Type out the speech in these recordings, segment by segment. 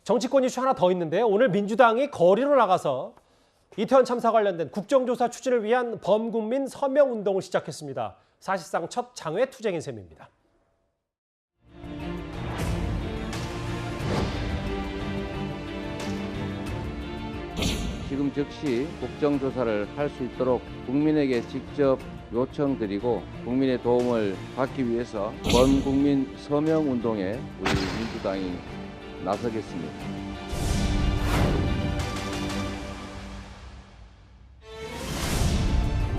정치권 이슈 하나 더 있는데요. 오늘 민주당이 거리로 나가서 이태원 참사 관련된 국정조사 추진을 위한 범국민 서명운동을 시작했습니다. 사실상 첫 장외 투쟁인 셈입니다. 지금 즉시 국정조사를 할 수 있도록 국민에게 직접 요청드리고 국민의 도움을 받기 위해서 범국민 서명운동에 우리 민주당이 나서겠습니다.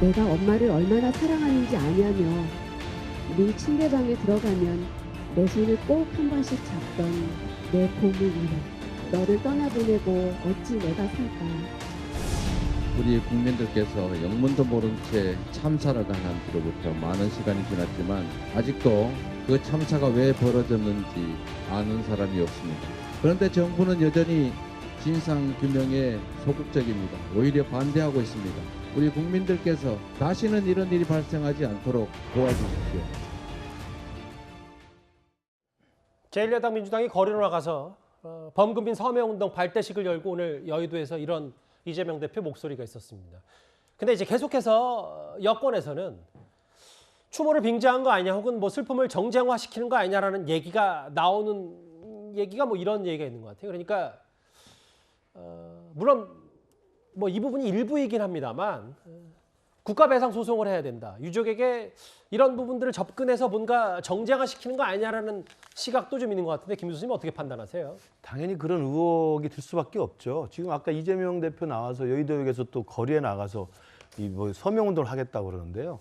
내가 엄마를 얼마나 사랑하는지 아냐며 네 침대방에 들어가면 내 손을 꼭 한 번씩 잡던 내 봄을 이뤄 너를 떠나보내고 어찌 내가 살까. 우리 국민들께서 영문도 모른 채 참사를 당한 뒤로부터 많은 시간이 지났지만 아직도 그 참사가 왜 벌어졌는지 아는 사람이 없습니다. 그런데 정부는 여전히 진상규명에 소극적입니다. 오히려 반대하고 있습니다. 우리 국민들께서 다시는 이런 일이 발생하지 않도록 도와주십시오. 제1야당 민주당이 거리로 나가서 범국민 서명운동 발대식을 열고 오늘 여의도에서 이런 이재명 대표 목소리가 있었습니다. 근데 이제 계속해서 여권에서는 추모를 빙자한 거 아니냐 혹은 뭐 슬픔을 정쟁화시키는 거 아니냐라는 얘기가 나오는 얘기가 뭐 이런 얘기가 있는 것 같아요. 그러니까 물론 뭐 이 부분이 일부이긴 합니다만 국가배상 소송을 해야 된다. 유족에게 이런 부분들을 접근해서 뭔가 정쟁화시키는 거 아니냐라는 시각도 좀 있는 것 같은데 김 교수님 어떻게 판단하세요? 당연히 그런 의혹이 들 수밖에 없죠. 지금 아까 이재명 대표 나와서 여의도역에서 또 거리에 나가서 이 뭐 서명운동을 하겠다고 그러는데요.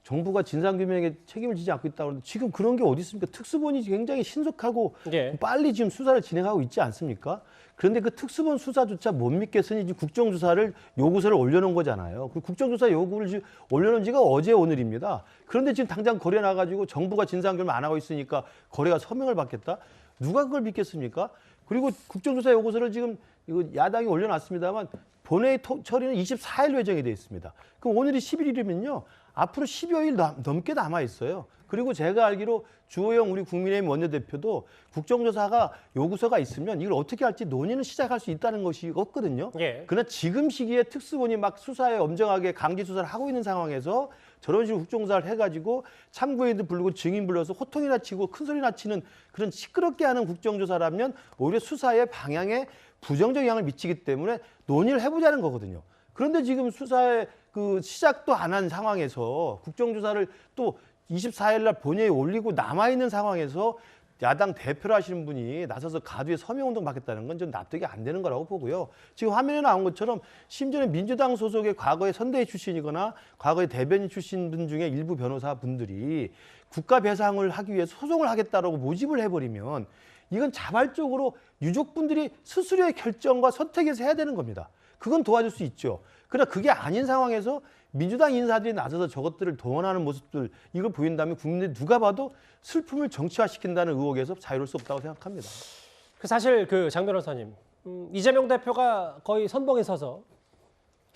정부가 진상규명에 책임을 지지 않고 있다고 하는데 지금 그런 게 어디 있습니까? 특수본이 굉장히 신속하고 예. 빨리 지금 수사를 진행하고 있지 않습니까? 그런데 그 특수본 수사조차 못 믿겠으니 지금 국정조사를 요구서를 올려놓은 거잖아요. 그 국정조사 요구를 지금 올려놓은 지가 어제 오늘입니다. 그런데 지금 당장 거리에 나가지고 정부가 진상규명 안 하고 있으니까 거리가 서명을 받겠다? 누가 그걸 믿겠습니까? 그리고 국정조사 요구서를 지금 이거 야당이 올려놨습니다만 본회의 처리는 24일로 예정이 되어 있습니다. 그럼 오늘이 11일이면요. 앞으로 10여일 넘게 남아 있어요. 그리고 제가 알기로 주호영 우리 국민의힘 원내대표도 국정조사가 요구서가 있으면 이걸 어떻게 할지 논의는 시작할 수 있다는 것이 없거든요. 예. 그러나 지금 시기에 특수본이 막 수사에 엄정하게 강제 수사를 하고 있는 상황에서 저런 식으로 국정조사를 해가지고 참고인들 부르고 증인 불러서 호통이나 치고 큰 소리나 치는 그런 시끄럽게 하는 국정조사라면 오히려 수사의 방향에 부정적 영향을 미치기 때문에 논의를 해보자는 거거든요. 그런데 지금 수사에 그 시작도 안 한 상황에서 국정조사를 또 24일 날 본회의에 올리고 남아있는 상황에서 야당 대표를 하시는 분이 나서서 가두에 서명운동 받겠다는 건 좀 납득이 안 되는 거라고 보고요. 지금 화면에 나온 것처럼 심지어는 민주당 소속의 과거에 선대위 출신이거나 과거에 대변인 출신 분 중에 일부 변호사 분들이 국가 배상을 하기 위해 소송을 하겠다라고 모집을 해버리면 이건 자발적으로 유족분들이 스스로의 결정과 선택에서 해야 되는 겁니다. 그건 도와줄 수 있죠. 그러나 그게 아닌 상황에서 민주당 인사들이 나서서 저것들을 동원하는 모습들 이걸 보인다면 국민들이 누가 봐도 슬픔을 정치화시킨다는 의혹에서 자유로울 수 없다고 생각합니다. 사실 장 변호사님 이재명 대표가 거의 선봉에 서서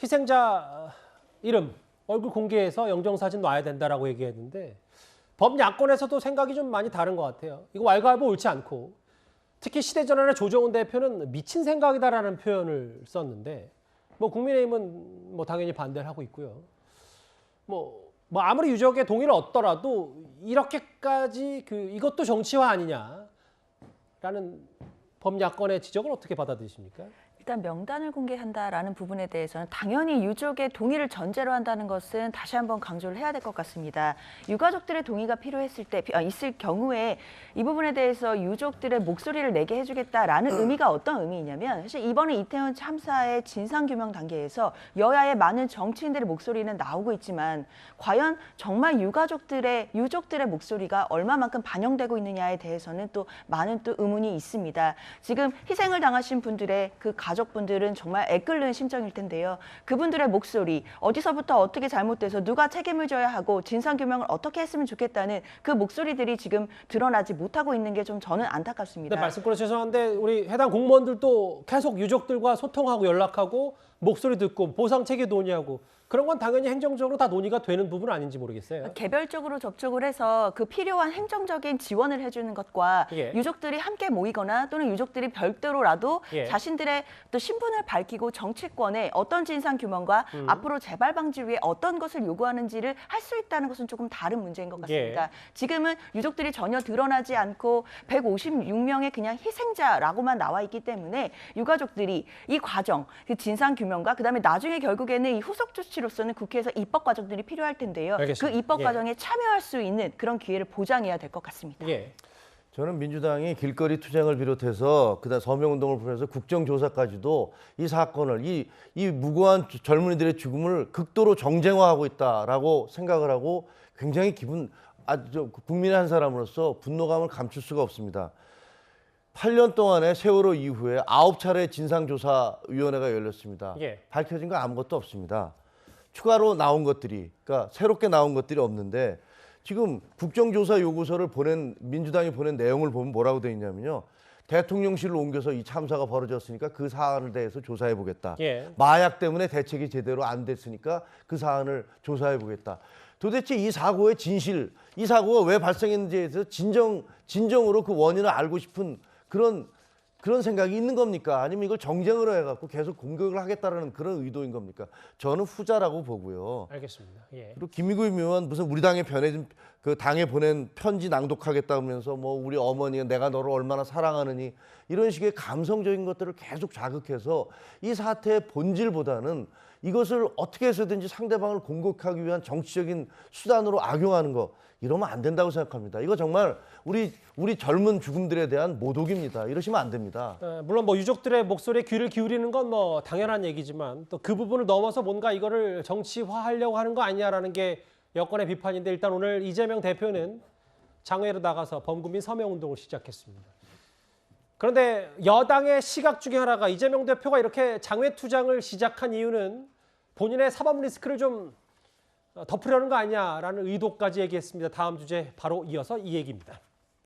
희생자 이름 얼굴 공개해서 영정사진 놔야 된다라고 얘기했는데 범야권에서도 생각이 좀 많이 다른 것 같아요. 이거 왈가왈부 옳지 않고 특히 시대전환의 조정훈 대표는 미친 생각이다라는 표현을 썼는데 뭐 국민의힘은 뭐 당연히 반대를 하고 있고요. 뭐 아무리 유족의 동의를 얻더라도 이렇게까지 이것도 정치화 아니냐라는 범야권의 지적을 어떻게 받아들이십니까? 일단 명단을 공개한다라는 부분에 대해서는 당연히 유족의 동의를 전제로 한다는 것은 다시 한번 강조를 해야 될 것 같습니다. 유가족들의 동의가 필요했을 때 있을 경우에 이 부분에 대해서 유족들의 목소리를 내게 해주겠다라는 의미가 어떤 의미이냐면 사실 이번에 이태원 참사의 진상규명 단계에서 여야의 많은 정치인들의 목소리는 나오고 있지만 과연 정말 유족들의 목소리가 얼마만큼 반영되고 있느냐에 대해서는 또 많은 또 의문이 있습니다. 지금 희생을 당하신 분들의 그 가족분들은 정말 애끓는 심정일 텐데요. 그분들의 목소리, 어디서부터 어떻게 잘못돼서 누가 책임을 져야 하고 진상규명을 어떻게 했으면 좋겠다는 그 목소리들이 지금 드러나지 못하고 있는 게 좀 저는 안타깝습니다. 네, 말씀 끊어 죄송한데 우리 해당 공무원들도 계속 유족들과 소통하고 연락하고 목소리 듣고 보상체계 논의하고 그런 건 당연히 행정적으로 다 논의가 되는 부분 아닌지 모르겠어요. 개별적으로 접촉을 해서 그 필요한 행정적인 지원을 해주는 것과 예. 유족들이 함께 모이거나 또는 유족들이 별도로라도 예. 자신들의 또 신분을 밝히고 정치권에 어떤 진상 규명과 앞으로 재발 방지 위해 어떤 것을 요구하는지를 할 수 있다는 것은 조금 다른 문제인 것 같습니다. 예. 지금은 유족들이 전혀 드러나지 않고 156명의 그냥 희생자라고만 나와 있기 때문에 유가족들이 이 과정, 그 진상 규명과 그다음에 나중에 결국에는 이 후속 조치로서는 국회에서 입법 과정들이 필요할 텐데요. 알겠습니다. 그 입법 예. 과정에 참여할 수 있는 그런 기회를 보장해야 될 것 같습니다. 예. 저는 민주당이 길거리 투쟁을 비롯해서 그다음 서명운동을 포함해서 국정조사까지도 이 사건을 이 무고한 젊은이들의 죽음을 극도로 정쟁화하고 있다라고 생각을 하고 굉장히 국민의 한 사람으로서 분노감을 감출 수가 없습니다. 8년 동안의 세월호 이후에 9차례 진상조사위원회가 열렸습니다. 예. 밝혀진 거 아무것도 없습니다. 추가로 나온 것들이, 그러니까 새롭게 나온 것들이 없는데 지금 국정조사 요구서를 민주당이 보낸 내용을 보면 뭐라고 되어 있냐면요. 대통령실을 옮겨서 이 참사가 벌어졌으니까 그 사안에 대해서 조사해 보겠다. 예. 마약 때문에 대책이 제대로 안 됐으니까 그 사안을 조사해 보겠다. 도대체 이 사고의 진실, 이 사고가 왜 발생했는지에 대해서 진정으로 그 원인을 알고 싶은 그런 생각이 있는 겁니까? 아니면 이걸 정쟁으로 해갖고 계속 공격을 하겠다라는 그런 의도인 겁니까? 저는 후자라고 보고요. 알겠습니다. 예. 그리고 김의구 의원 무슨 우리 당에 그 당에 보낸 편지 낭독하겠다면서 뭐 우리 어머니가 내가 너를 얼마나 사랑하느니 이런 식의 감성적인 것들을 계속 자극해서 이 사태의 본질보다는 이것을 어떻게 해서든지 상대방을 공격하기 위한 정치적인 수단으로 악용하는 거 이러면 안 된다고 생각합니다. 이거 정말 우리 젊은 죽음들에 대한 모독입니다. 이러시면 안 됩니다. 물론 뭐 유족들의 목소리에 귀를 기울이는 건 뭐 당연한 얘기지만 또 그 부분을 넘어서 뭔가 이거를 정치화하려고 하는 거 아니냐라는 게 여권의 비판인데 일단 오늘 이재명 대표는 장외로 나가서 범국민 서명운동을 시작했습니다. 그런데 여당의 시각 중에 하나가 이재명 대표가 이렇게 장외 투쟁을 시작한 이유는 본인의 사법 리스크를 좀 덮으려는 거 아니냐라는 의도까지 얘기했습니다. 다음 주제 바로 이어서 이 얘기입니다.